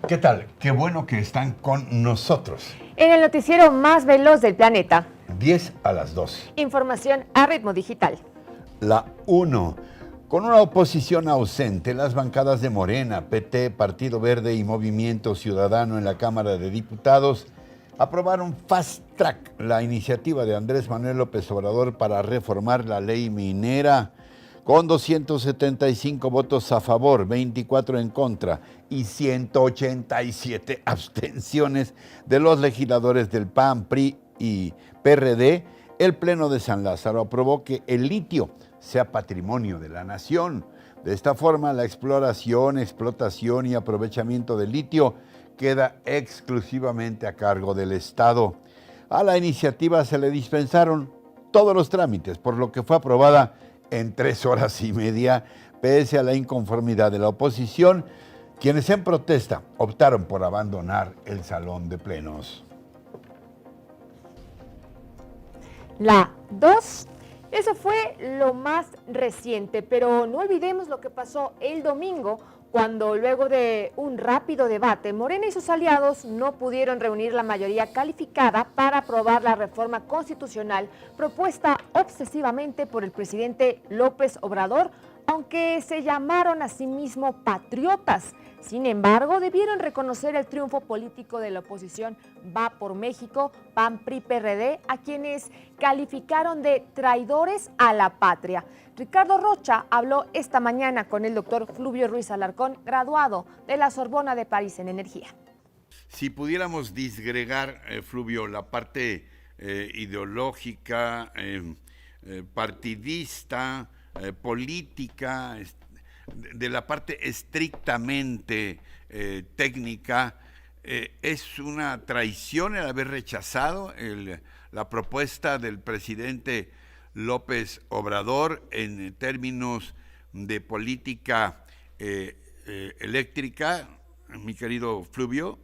¿Qué tal? Qué bueno que están con nosotros. En el noticiero más veloz del planeta. 10 a las 2. Información a ritmo digital. La 1. Con una oposición ausente, las bancadas de Morena, PT, Partido Verde y Movimiento Ciudadano en la Cámara de Diputados aprobaron fast track la iniciativa de Andrés Manuel López Obrador para reformar la ley minera. Con 275 votos a favor, 24 en contra y 187 abstenciones de los legisladores del PAN, PRI y PRD, el Pleno de San Lázaro aprobó que el litio sea patrimonio de la nación. De esta forma, la exploración, explotación y aprovechamiento del litio queda exclusivamente a cargo del Estado. A la iniciativa se le dispensaron todos los trámites, por lo que fue aprobada en 3 horas y media, pese a la inconformidad de la oposición, quienes en protesta optaron por abandonar el salón de plenos. La 2. Eso fue lo más reciente, pero no olvidemos lo que pasó el domingo, cuando luego de un rápido debate, Morena y sus aliados no pudieron reunir la mayoría calificada para aprobar la reforma constitucional propuesta obsesivamente por el presidente López Obrador, aunque se llamaron a sí mismos patriotas. Sin embargo, debieron reconocer el triunfo político de la oposición Va por México, PAN, PRI, PRD, a quienes calificaron de traidores a la patria. Ricardo Rocha habló esta mañana con el doctor Fluvio Ruiz Alarcón, graduado de la Sorbona de París en Energía. Si pudiéramos disgregar, Fluvio, la parte ideológica, partidista, política, de la parte estrictamente técnica, ¿es una traición el haber rechazado la propuesta del presidente López Obrador en términos de política eléctrica, mi querido Fluvio?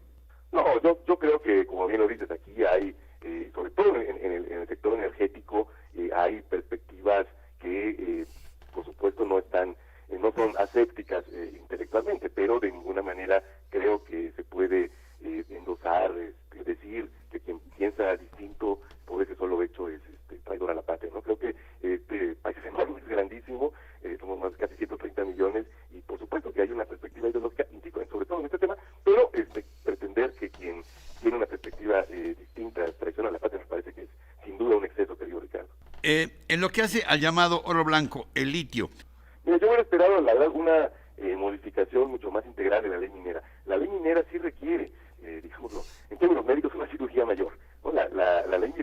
No, yo creo que, como bien lo dices, aquí hay, sobre todo en el sector energético, hay perspectivas que, por supuesto, no son asépticas intelectualmente, pero de ninguna manera creo que se puede endosar, decir que quien piensa distinto por ese solo hecho es traidor a la patria, ¿no? Creo que este país es enorme, es grandísimo, somos más de casi 130 millones y por supuesto que hay una perspectiva ideológica, sobre todo en este tema, pero pretender que quien tiene una perspectiva distinta traiciona a la patria me parece que es sin duda un exceso, querido Ricardo. En lo que hace al llamado oro blanco, el litio. Mira, yo hubiera esperado, la verdad, una modificación mucho más integral de la ley minera. La ley minera sí requiere, digámoslo, en términos médicos, una cirugía mayor, ¿no? La ley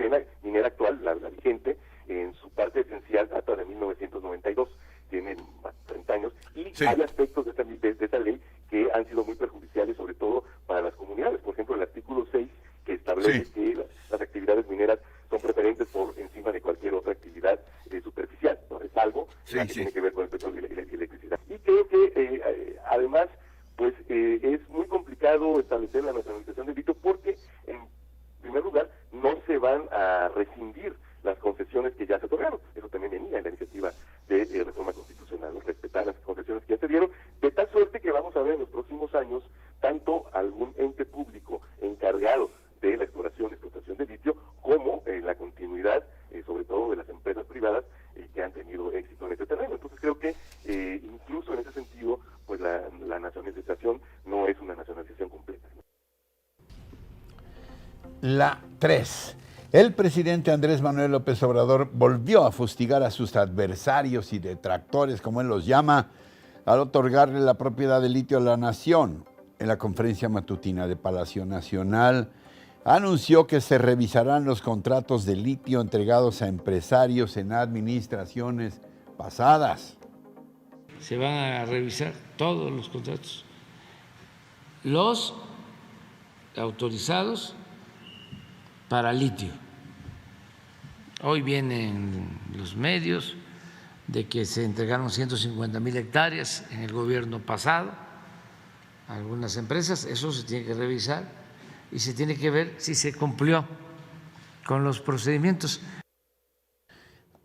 minera actual, la vigente, en su parte esencial data de 1992, tiene más de 30 años, y sí, hay aspectos de esta ley que han sido muy perjudiciales, sobre todo para las comunidades. Por ejemplo, el artículo 6, que establece que las actividades mineras son preferentes por encima de cualquier otra actividad superficial, ¿no? Es algo que tiene que ver con el petróleo y la electricidad. Y creo que además, pues es muy complicado establecer la nacionalización del litio porque, en primer lugar, no se van a rescindir las concesiones que ya se otorgaron. Eso también venía en la iniciativa de reforma constitucional, ¿no? Respetar las concesiones que ya se dieron, de tal suerte que vamos a ver en los próximos años tanto algún ente público encargado de la explotación de litio, como la continuidad, sobre todo de las empresas privadas que han tenido éxito en este terreno. Entonces creo que incluso en ese sentido, pues la nacionalización no es una nacionalización completa, ¿no? La 3. El presidente Andrés Manuel López Obrador volvió a fustigar a sus adversarios y detractores, como él los llama, al otorgarle la propiedad del litio a la nación. En la conferencia matutina de Palacio Nacional, anunció que se revisarán los contratos de litio entregados a empresarios en administraciones pasadas. Se van a revisar todos los contratos, los autorizados para litio. Hoy vienen los medios de que se entregaron 150,000 hectáreas en el gobierno pasado a algunas empresas. Eso se tiene que revisar y se tiene que ver si se cumplió con los procedimientos.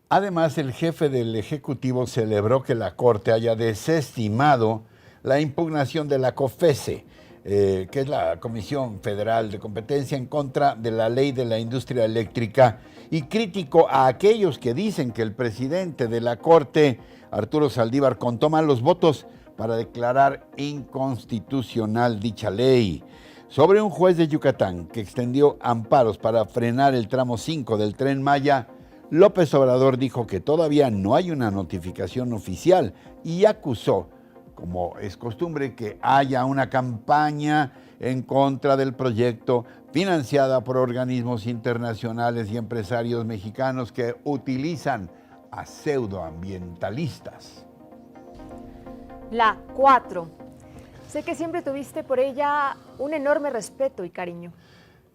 Además, el jefe del Ejecutivo celebró que la Corte haya desestimado la impugnación de la COFECE que es la Comisión Federal de Competencia, en contra de la ley de la industria eléctrica y crítico a aquellos que dicen que el presidente de la Corte, Arturo Saldívar, contó mal los votos para declarar inconstitucional dicha ley. Sobre un juez de Yucatán que extendió amparos para frenar el tramo 5 del Tren Maya, López Obrador dijo que todavía no hay una notificación oficial y acusó, como es costumbre, que haya una campaña en contra del proyecto financiada por organismos internacionales y empresarios mexicanos que utilizan a pseudoambientalistas. La 4. Sé que siempre tuviste por ella un enorme respeto y cariño.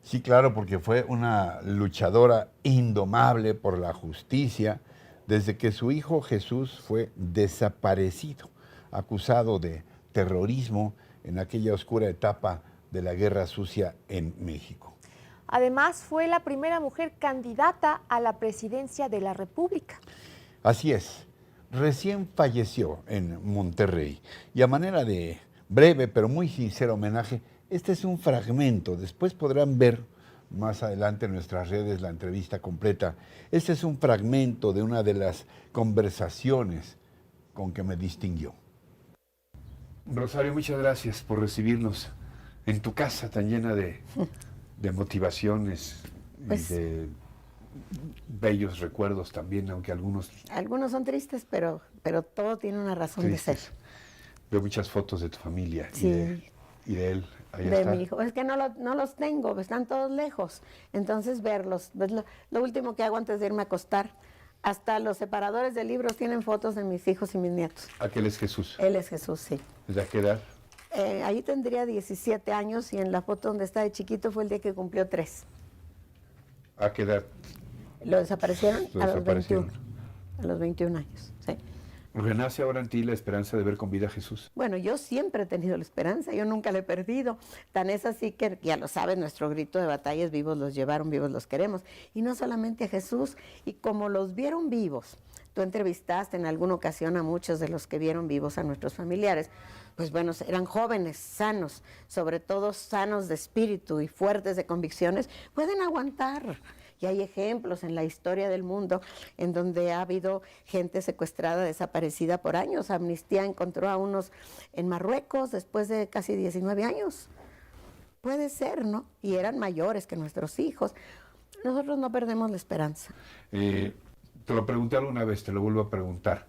Sí, claro, porque fue una luchadora indomable por la justicia desde que su hijo Jesús fue desaparecido, acusado de terrorismo en aquella oscura etapa de la Guerra Sucia en México. Además, fue la primera mujer candidata a la presidencia de la República. Así es, recién falleció en Monterrey y a manera de breve pero muy sincero homenaje, este es un fragmento, después podrán ver más adelante en nuestras redes la entrevista completa. Este es un fragmento de una de las conversaciones con que me distinguió. Rosario, muchas gracias por recibirnos en tu casa tan llena de motivaciones Pues, y de bellos recuerdos también, aunque algunos algunos son tristes, pero todo tiene una razón tristes. de ser. Veo muchas fotos de tu familia Sí. y de él. Ahí De está. mi hijo. Es que no los tengo, están todos lejos. Entonces verlos, es lo último que hago antes de irme a acostar. Hasta los separadores de libros tienen fotos de mis hijos y mis nietos. Aquel es Jesús. Él es Jesús, sí. ¿Desde qué edad? Ahí tendría 17 años y en la foto donde está de chiquito fue el día que cumplió 3. ¿A qué edad? Lo desaparecieron Lo a los desaparecieron. 21. A los 21 años, sí. ¿Renace ahora en ti la esperanza de ver con vida a Jesús? Bueno, yo siempre he tenido la esperanza, yo nunca la he perdido. Tan es así que, ya lo sabes, nuestro grito de batalla es vivos los llevaron, vivos los queremos. Y no solamente a Jesús, y como los vieron vivos, tú entrevistaste en alguna ocasión a muchos de los que vieron vivos a nuestros familiares, pues bueno, eran jóvenes, sanos, sobre todo sanos de espíritu y fuertes de convicciones, pueden aguantar. Y hay ejemplos en la historia del mundo en donde ha habido gente secuestrada, desaparecida por años. Amnistía encontró a unos en Marruecos después de casi 19 años. Puede ser, ¿no? Y eran mayores que nuestros hijos. Nosotros no perdemos la esperanza. Te lo pregunté alguna vez, te lo vuelvo a preguntar.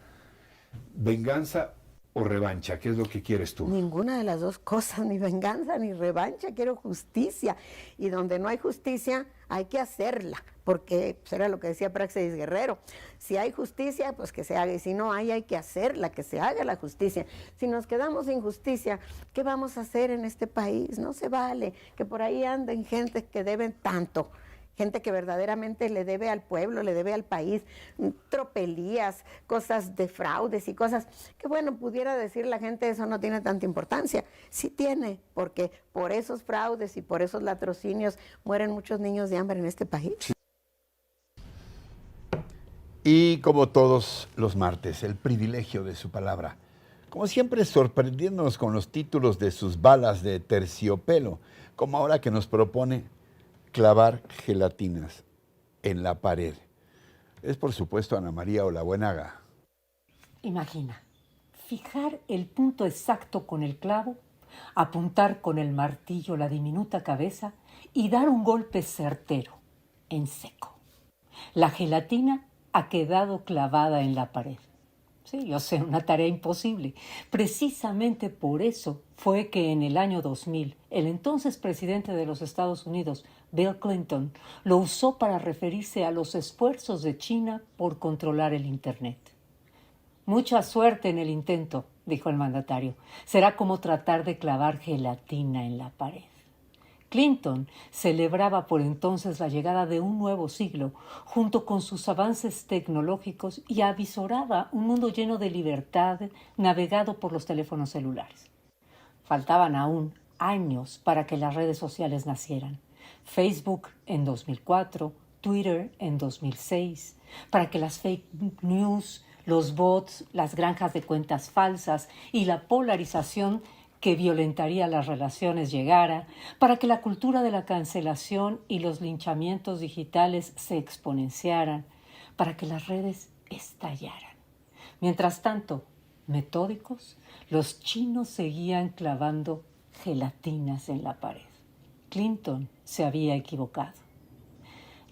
¿Venganza o revancha? ¿Qué es lo que quieres tú? Ninguna de las dos cosas, ni venganza ni revancha, quiero justicia. Y donde no hay justicia, hay que hacerla, porque pues, era lo que decía Praxedis Guerrero. Si hay justicia, pues que se haga, y si no hay que hacerla, que se haga la justicia. Si nos quedamos sin justicia, ¿qué vamos a hacer en este país? No se vale que por ahí anden gente que deben tanto. Gente que verdaderamente le debe al pueblo, le debe al país, tropelías, cosas de fraudes y cosas que, bueno, pudiera decir la gente eso no tiene tanta importancia. Sí tiene, porque por esos fraudes y por esos latrocinios mueren muchos niños de hambre en este país. Sí. Y como todos los martes, el privilegio de su palabra. Como siempre, sorprendiéndonos con los títulos de sus balas de terciopelo, como ahora que nos propone clavar gelatinas en la pared. Es por supuesto Ana María Olabuenaga. Imagina, fijar el punto exacto con el clavo, apuntar con el martillo la diminuta cabeza y dar un golpe certero, en seco. La gelatina ha quedado clavada en la pared. Sí, yo sé, una tarea imposible. Precisamente por eso fue que en el año 2000, el entonces presidente de los Estados Unidos, Bill Clinton, lo usó para referirse a los esfuerzos de China por controlar el Internet. Mucha suerte en el intento, dijo el mandatario. Será como tratar de clavar gelatina en la pared. Clinton celebraba por entonces la llegada de un nuevo siglo, junto con sus avances tecnológicos, y avisoraba un mundo lleno de libertad, navegado por los teléfonos celulares. Faltaban aún años para que las redes sociales nacieran. Facebook en 2004, Twitter en 2006, para que las fake news, los bots, las granjas de cuentas falsas y la polarización que violentaría las relaciones llegara, para que la cultura de la cancelación y los linchamientos digitales se exponenciaran, para que las redes estallaran. Mientras tanto, metódicos, los chinos seguían clavando gelatinas en la pared. Clinton se había equivocado.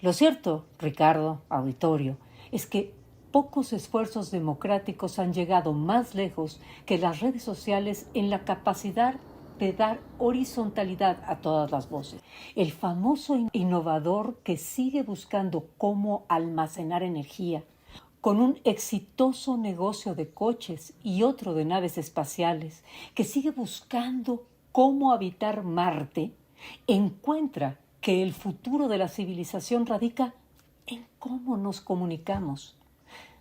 Lo cierto, Ricardo, auditorio, es que pocos esfuerzos democráticos han llegado más lejos que las redes sociales en la capacidad de dar horizontalidad a todas las voces. El famoso innovador que sigue buscando cómo almacenar energía, con un exitoso negocio de coches y otro de naves espaciales, que sigue buscando cómo habitar Marte, encuentra que el futuro de la civilización radica en cómo nos comunicamos.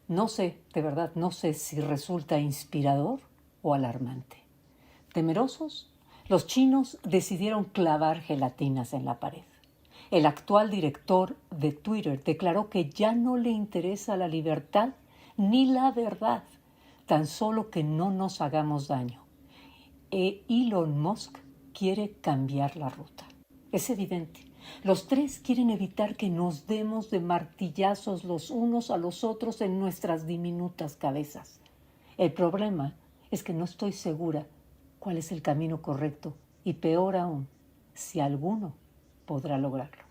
No sé, de verdad, no sé si resulta inspirador o alarmante. Temerosos, los chinos decidieron clavar gelatinas en la pared. El actual director de Twitter declaró que ya no le interesa la libertad ni la verdad, tan solo que no nos hagamos daño. Elon Musk quiere cambiar la ruta. Es evidente. Los tres quieren evitar que nos demos de martillazos los unos a los otros en nuestras diminutas cabezas. El problema es que no estoy segura cuál es el camino correcto y peor aún, si alguno podrá lograrlo.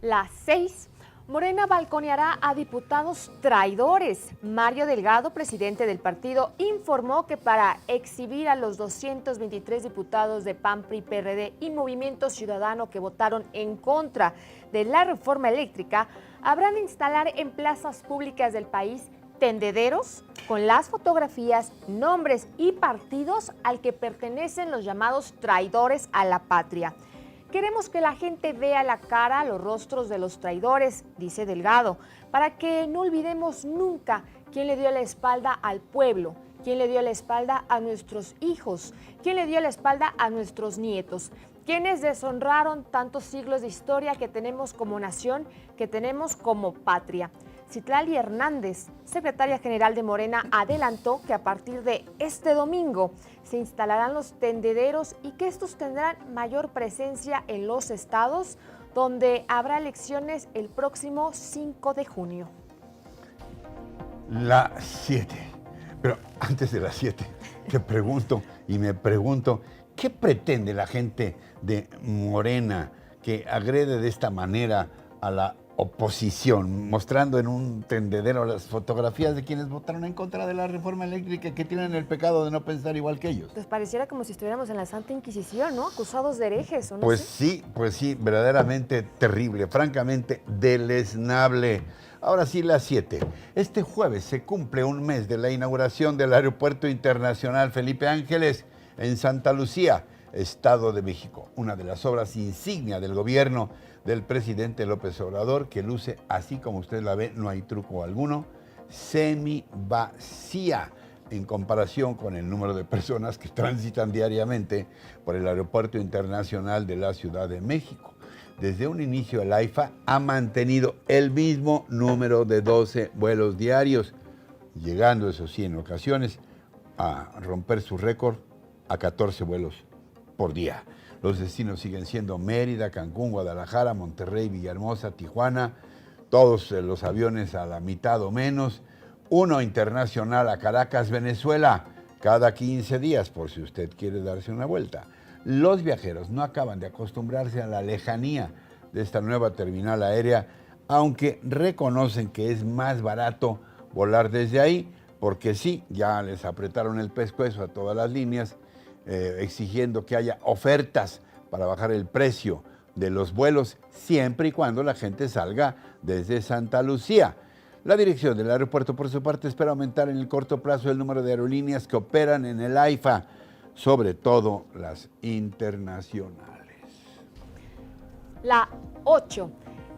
Las 6. Morena balconeará a diputados traidores. Mario Delgado, presidente del partido, informó que para exhibir a los 223 diputados de PAN, PRI, PRD y Movimiento Ciudadano que votaron en contra de la reforma eléctrica, habrán de instalar en plazas públicas del país tendederos con las fotografías, nombres y partidos al que pertenecen los llamados traidores a la patria. Queremos que la gente vea la cara, los rostros de los traidores, dice Delgado, para que no olvidemos nunca quién le dio la espalda al pueblo, quién le dio la espalda a nuestros hijos, quién le dio la espalda a nuestros nietos, quienes deshonraron tantos siglos de historia que tenemos como nación, que tenemos como patria. Citlali Hernández, secretaria general de Morena, adelantó que a partir de este domingo se instalarán los tendederos y que estos tendrán mayor presencia en los estados donde habrá elecciones el próximo 5 de junio. La 7. Pero antes de las 7, te pregunto y me pregunto, ¿qué pretende la gente de Morena que agrede de esta manera a la oposición, mostrando en un tendedero las fotografías de quienes votaron en contra de la reforma eléctrica, que tienen el pecado de no pensar igual que ellos? Pues pareciera como si estuviéramos en la Santa Inquisición, ¿no? Acusados de herejes, ¿o no? Pues sí, verdaderamente terrible, francamente deleznable. Ahora sí, las 7. Este jueves se cumple un mes de la inauguración del Aeropuerto Internacional Felipe Ángeles en Santa Lucía, Estado de México, una de las obras insignia del gobierno del presidente López Obrador, que luce, así como usted la ve, no hay truco alguno, semi vacía en comparación con el número de personas que transitan diariamente por el Aeropuerto Internacional de la Ciudad de México. Desde un inicio, el AIFA ha mantenido el mismo número de 12 vuelos diarios, llegando, eso sí, en ocasiones a romper su récord a 14 vuelos por día. Los destinos siguen siendo Mérida, Cancún, Guadalajara, Monterrey, Villahermosa, Tijuana, todos los aviones a la mitad o menos. Uno internacional a Caracas, Venezuela, cada 15 días, por si usted quiere darse una vuelta. Los viajeros no acaban de acostumbrarse a la lejanía de esta nueva terminal aérea, aunque reconocen que es más barato volar desde ahí, porque sí, ya les apretaron el pescuezo a todas las líneas, exigiendo que haya ofertas para bajar el precio de los vuelos, siempre y cuando la gente salga desde Santa Lucía. La dirección del aeropuerto, por su parte, espera aumentar en el corto plazo el número de aerolíneas que operan en el AIFA, sobre todo las internacionales. La 8.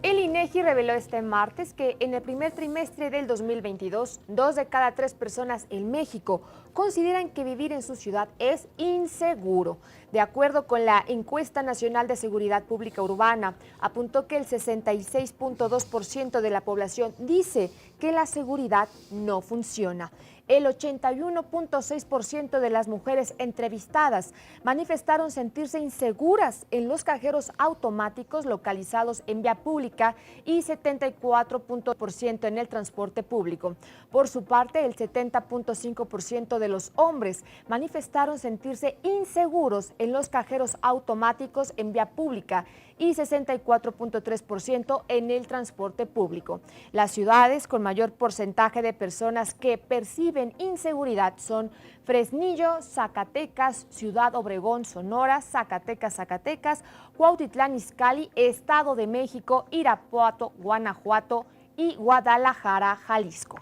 El INEGI reveló este martes que en el primer trimestre del 2022, 2 de cada 3 personas en México consideran que vivir en su ciudad es inseguro. De acuerdo con la Encuesta Nacional de Seguridad Pública Urbana, apuntó que el 66.2% de la población dice que la seguridad no funciona. El 81.6% de las mujeres entrevistadas manifestaron sentirse inseguras en los cajeros automáticos localizados en vía pública y 74% en el transporte público. Por su parte, el 70.5% de los hombres manifestaron sentirse inseguros en los cajeros automáticos en vía pública y 64.3% en el transporte público. Las ciudades con mayor porcentaje de personas que perciben inseguridad son Fresnillo, Zacatecas, Ciudad Obregón, Sonora, Zacatecas, Cuautitlán Izcalli, Estado de México, Irapuato, Guanajuato y Guadalajara, Jalisco.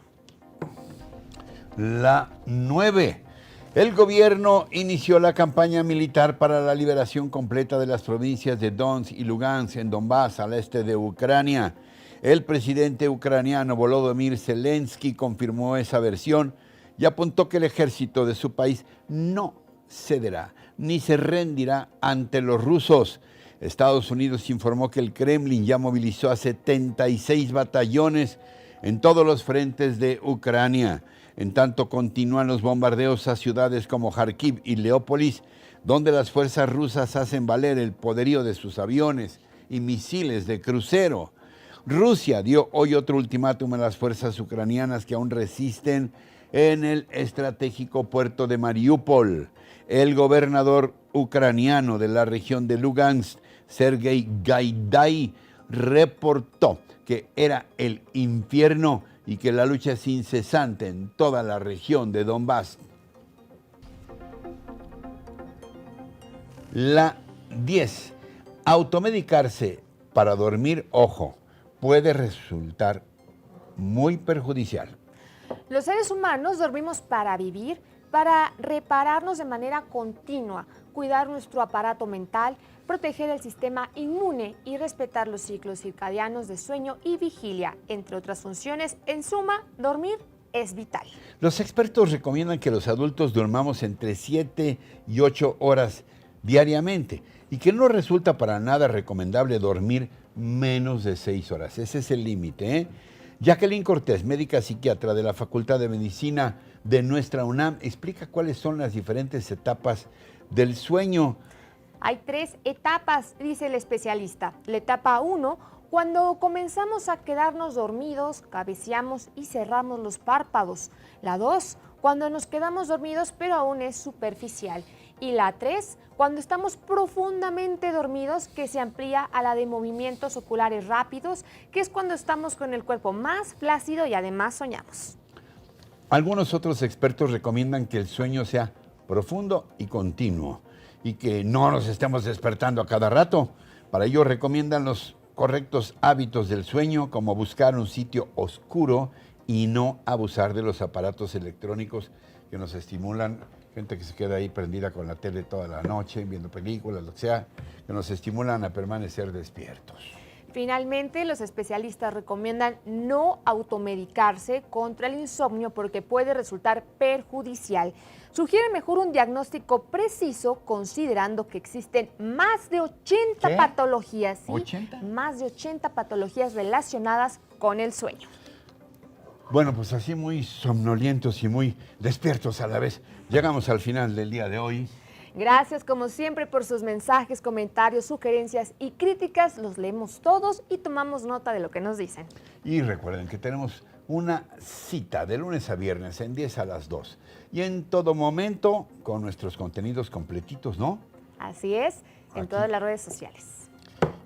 La 9. El gobierno inició la campaña militar para la liberación completa de las provincias de Donetsk y Lugansk en Donbass, al este de Ucrania. El presidente ucraniano Volodymyr Zelensky confirmó esa versión y apuntó que el ejército de su país no cederá ni se rendirá ante los rusos. Estados Unidos informó que el Kremlin ya movilizó a 76 batallones en todos los frentes de Ucrania. En tanto, continúan los bombardeos a ciudades como Kharkiv y Leópolis, donde las fuerzas rusas hacen valer el poderío de sus aviones y misiles de crucero. Rusia dio hoy otro ultimátum a las fuerzas ucranianas que aún resisten en el estratégico puerto de Mariupol. El gobernador ucraniano de la región de Lugansk, Sergei Gaidai, reportó que era el infierno y que la lucha es incesante en toda la región de Donbass. La 10. Automedicarse para dormir, ojo, puede resultar muy perjudicial. Los seres humanos dormimos para vivir, para repararnos de manera continua, cuidar nuestro aparato mental, proteger el sistema inmune y respetar los ciclos circadianos de sueño y vigilia, entre otras funciones. En suma, dormir es vital. Los expertos recomiendan que los adultos durmamos entre 7 y 8 horas diariamente y que no resulta para nada recomendable dormir menos de 6 horas. Ese es el límite, ¿eh? Jacqueline Cortés, médica psiquiatra de la Facultad de Medicina de nuestra UNAM, explica cuáles son las diferentes etapas del sueño. Hay 3 etapas, dice el especialista. La etapa 1, cuando comenzamos a quedarnos dormidos, cabeceamos y cerramos los párpados. La 2, cuando nos quedamos dormidos pero aún es superficial. Y la 3, cuando estamos profundamente dormidos, que se amplía a la de movimientos oculares rápidos, que es cuando estamos con el cuerpo más flácido y además soñamos. Algunos otros expertos recomiendan que el sueño sea profundo y continuo y que no nos estemos despertando a cada rato. Para ello recomiendan los correctos hábitos del sueño, como buscar un sitio oscuro y no abusar de los aparatos electrónicos que nos estimulan. Gente que se queda ahí prendida con la tele toda la noche, viendo películas, lo que sea, que nos estimulan a permanecer despiertos. Finalmente, los especialistas recomiendan no automedicarse contra el insomnio porque puede resultar perjudicial. Sugiere mejor un diagnóstico preciso, considerando que existen más de 80 patologías. ¿Sí? ¿80? Más de 80 patologías relacionadas con el sueño. Bueno, pues así muy somnolientos y muy despiertos a la vez. Llegamos al final del día de hoy. Gracias, como siempre, por sus mensajes, comentarios, sugerencias y críticas. Los leemos todos y tomamos nota de lo que nos dicen. Y recuerden que tenemos una cita de lunes a viernes en 10 a las 2. Y en todo momento con nuestros contenidos completitos, ¿no? Así es, en todas las redes sociales.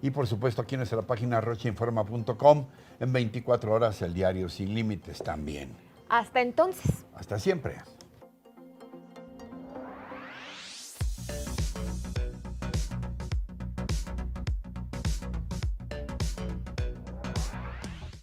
Y por supuesto aquí en nuestra página rochainforma.com, en 24 horas el diario Sin Límites también. Hasta entonces. Hasta siempre.